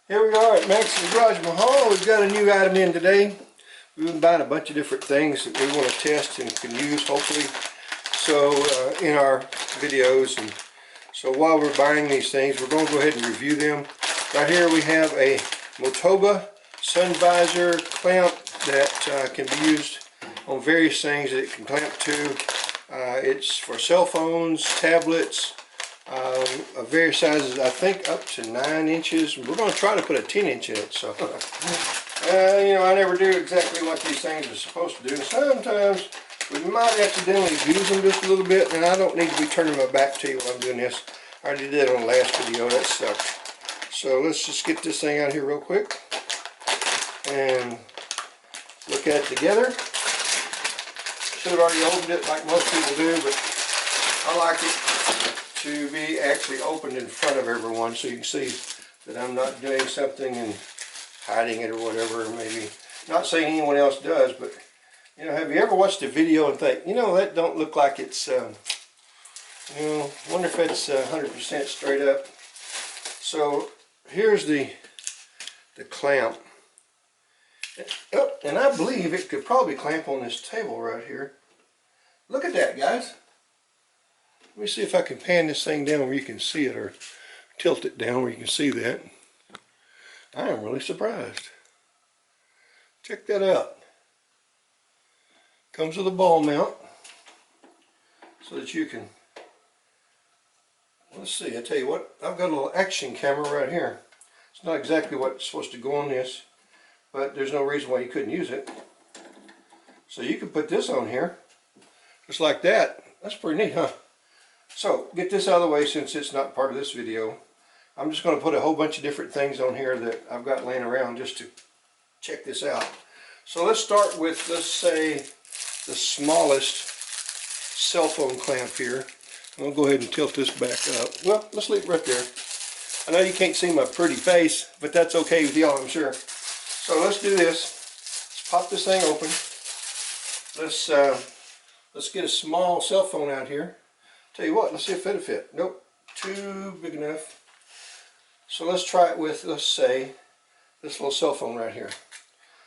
Here we are at Max's Garage Mahal. We've got a new item in today. We've been buying a bunch of different things that we want to test and can use hopefully in our videos. And so while we're buying these things, we're going to go ahead and review them. Right here we have a Motoba sun visor clamp that can be used on various things that it can clamp to. It's for cell phones, tablets, of various sizes, I think up to 9 inches. We're going to try to put a 10-inch in it, so you know, I never do exactly what these things are supposed to do. Sometimes we might accidentally abuse them just a little bit, and I don't need to be turning my back to you while I'm doing this. I already did that on the last video. That sucked. So let's just get this thing out here real quick and look at it together. Should have already opened it like most people do, but I like it to be actually opened in front of everyone so you can see that I'm not doing something and hiding it or whatever. Or maybe not saying anyone else does, but you know, have you ever watched a video and think, you know, that don't look like it's you know, wonder if it's 100% straight up. So here's the clamp. Oh, and I believe it could probably clamp on this table right here. Look at that, guys. Let me see if I can pan this thing down where you can see it, or tilt it down where you can see that. I am really surprised. Check that out. Comes with a ball mount so that you can, let's see, I tell you what, I've got a little action camera right here. It's not exactly what's supposed to go on this, but there's no reason why you couldn't use it. So you can put this on here just like that. That's pretty neat, huh? So get this out of the way since it's not part of this video. I'm just going to put a whole bunch of different things on here that I've got laying around just to check this out. So let's start with, let's say, the smallest cell phone clamp here. I'm going to go ahead and tilt this back up. Well, let's leave it right there. I know you can't see my pretty face, but that's okay with y'all, I'm sure. So let's do this. Let's pop this thing open. Let's get a small cell phone out here. Tell you what, let's see if it'll fit. Nope, too big enough. So let's try it with, let's say, this little cell phone right here.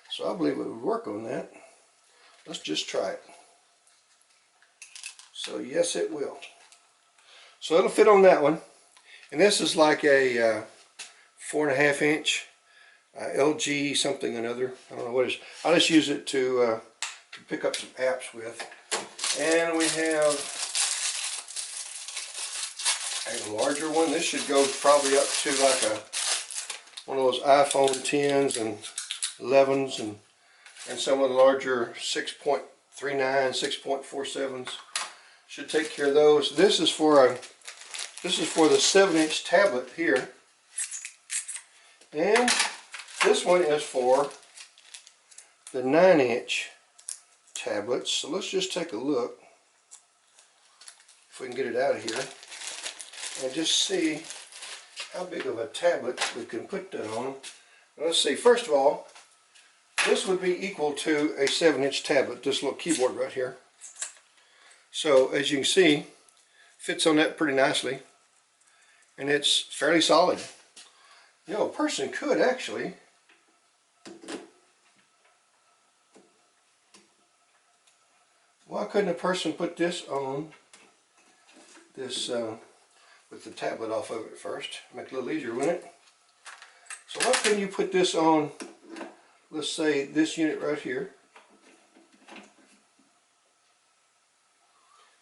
So I believe it would work on that. Let's just try it. So yes, it will. So it'll fit on that one. And this is like a 4.5 inch LG something or another. I don't know what it is. I just use it to pick up some apps with. And we have a larger one. This should go probably up to like one of those iPhone 10s and 11s and some of the larger 6.39, 6.47s. Should take care of those. This is for the 7-inch tablet here. And this one is for the 9-inch tablets. So let's just take a look if we can get it out of here and just see how big of a tablet we can put that on. Now let's see, first of all, this would be equal to a 7-inch tablet, this little keyboard right here. So as you can see, fits on that pretty nicely, and it's fairly solid. You know, a person could actually why couldn't a person put this on this with the tablet off of it first? Make it a little easier, wouldn't it? So why couldn't you put this on, let's say, this unit right here,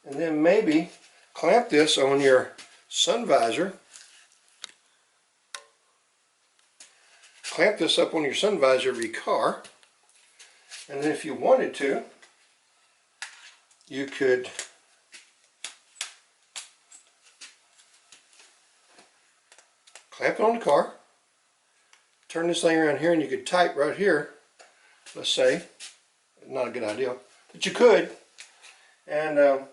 and then maybe clamp this on your sun visor. Clamp this up on your sun visor of your car, and then if you wanted to, you could clamp it on the car, turn this thing around here, and you could type right here, let's say. Not a good idea, but you could. And the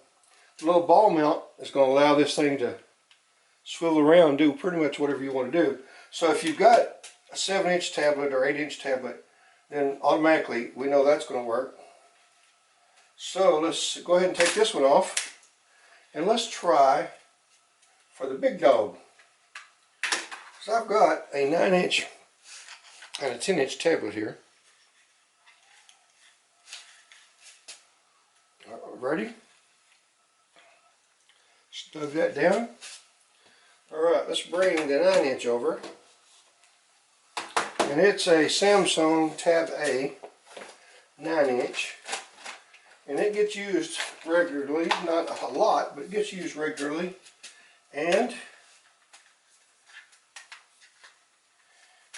little ball mount is going to allow this thing to swivel around and do pretty much whatever you want to do. So if you've got a 7-inch tablet or 8-inch tablet, then automatically we know that's going to work. So let's go ahead and take this one off, and let's try for the big dog. So I've got a 9-inch and a 10-inch tablet here. Ready? Stove that down. Alright, let's bring the 9-inch over. And it's a Samsung Tab A 9-inch. And it gets used regularly, not a lot, but it gets used regularly. And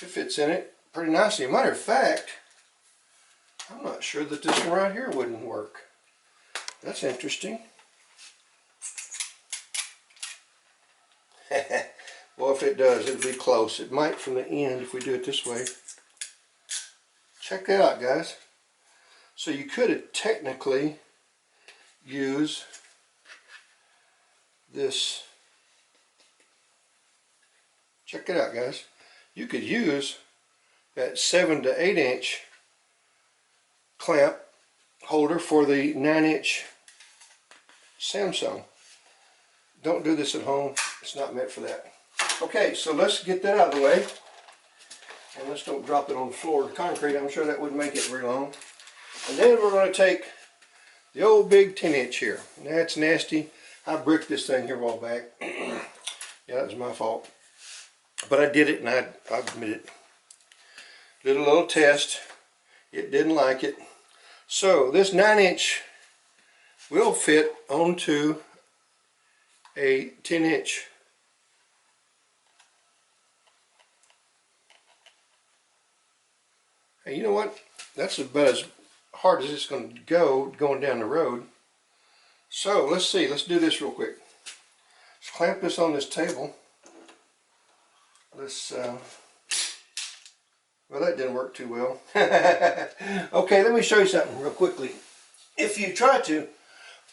it fits in it pretty nicely. Matter of fact, I'm not sure that this one right here wouldn't work. That's interesting. Well, if it does, it'll be close. It might from the end if we do it this way. Check that out, guys. So you could technically use this. Check it out, guys. You could use that 7 to 8 inch clamp holder for the 9-inch Samsung. Don't do this at home. It's not meant for that. Okay, so let's get that out of the way. And let's don't drop it on the floor of the concrete. I'm sure that wouldn't make it very long. And then we're going to take the old big 10-inch here. That's nasty. I bricked this thing here a while back. Yeah, that was my fault. But I did it, and I admit it. Did a little test. It didn't like it. So this 9-inch will fit onto a 10-inch Hey, you know what? That's about as hard as it's going to go going down the road. So let's see. Let's do this real quick. Let's clamp this on this table. Let's. Well, that didn't work too well. Okay, let me show you something real quickly. If you try to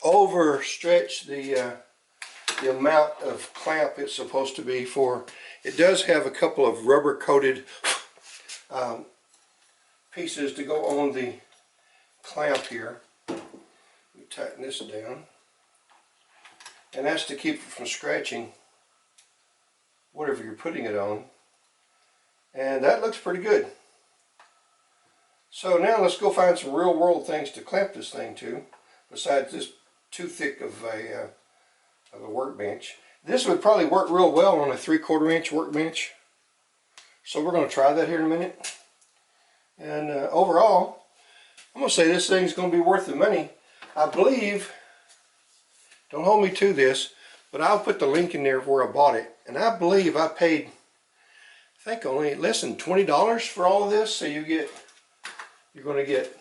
overstretch the amount of clamp it's supposed to be for, it does have a couple of rubber coated pieces to go on the clamp here. Let me tighten this down, and that's to keep it from scratching whatever you're putting it on. And that looks pretty good. So now let's go find some real world things to clamp this thing to, besides this too thick of a workbench. This would probably work real well on a 3/4 inch workbench. So we're going to try that here in a minute. And overall, I'm going to say this thing's going to be worth the money. I believe, don't hold me to this, but I'll put the link in there of where I bought it. And I believe I paid, I think, only less than $20 for all of this. So you're going to get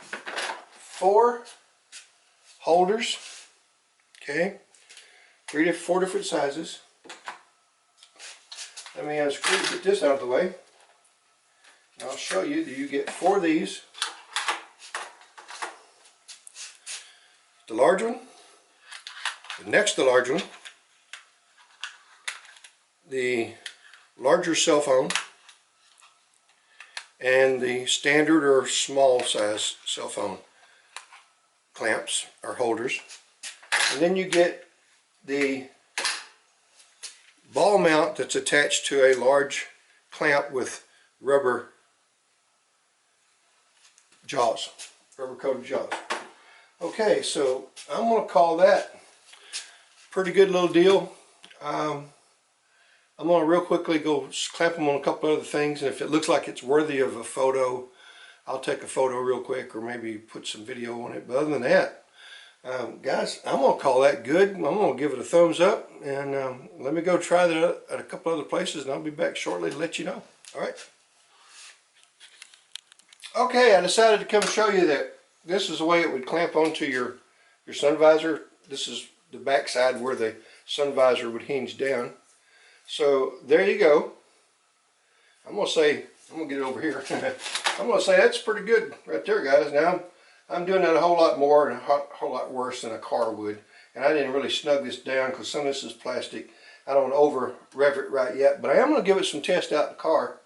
4 holders, okay, 4 different sizes. Let me get this out of the way. And I'll show you that you get 4 of these. The large one, the next to large one, the larger cell phone, and the standard or small size cell phone clamps or holders. And then you get the ball mount that's attached to a large clamp with rubber jaws, rubber coated jaws. Okay, so I'm going to call that pretty good little deal. I'm going to real quickly go clamp them on a couple other things, and if it looks like it's worthy of a photo, I'll take a photo real quick or maybe put some video on it. But other than that, guys, I'm going to call that good. I'm going to give it a thumbs up, and let me go try that at a couple other places, and I'll be back shortly to let you know. Alright. Okay, I decided to come show you that this is the way it would clamp onto your sun visor. This is the back side where the sun visor would hinge down. So there you go. I'm going to get it over here. I'm going to say that's pretty good right there, guys. Now, I'm doing that a whole lot more and a whole lot worse than a car would. And I didn't really snug this down because some of this is plastic. I don't over rev it right yet, but I am going to give it some test out in the car,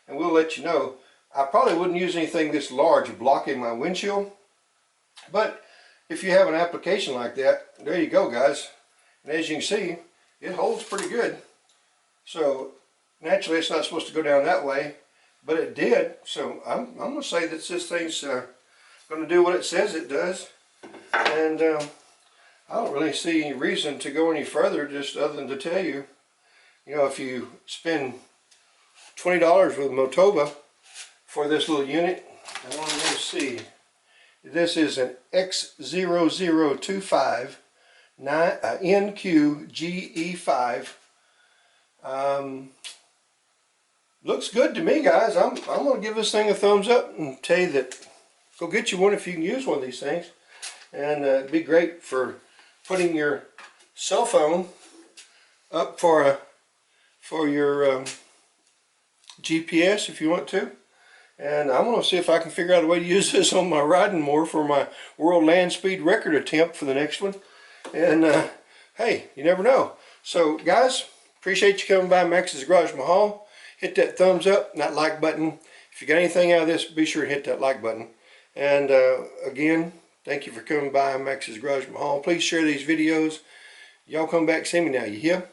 and we'll let you know. I probably wouldn't use anything this large blocking my windshield, but if you have an application like that, there you go, guys. And as you can see, it holds pretty good. So naturally it's not supposed to go down that way, but it did. So I'm going to say that this thing's going to do what it says it does. And I don't really see any reason to go any further, just other than to tell you, you know, if you spend $20 with Motoba for this little unit, I want to see. This is an X0025 NQGE5. Looks good to me, guys. I'm going to give this thing a thumbs up and tell you that go get you one if you can use one of these things. And it'd be great for putting your cell phone up for your GPS if you want to. And I'm going to see if I can figure out a way to use this on my riding more for my world land speed record attempt for the next one. And hey, you never know. So guys, appreciate you coming by Max's Garage Mahal. Hit that thumbs up, that like button. If you got anything out of this, be sure to hit that like button. And again, thank you for coming by Max's Garage Mahal. Please share these videos. Y'all come back and see me now, you hear?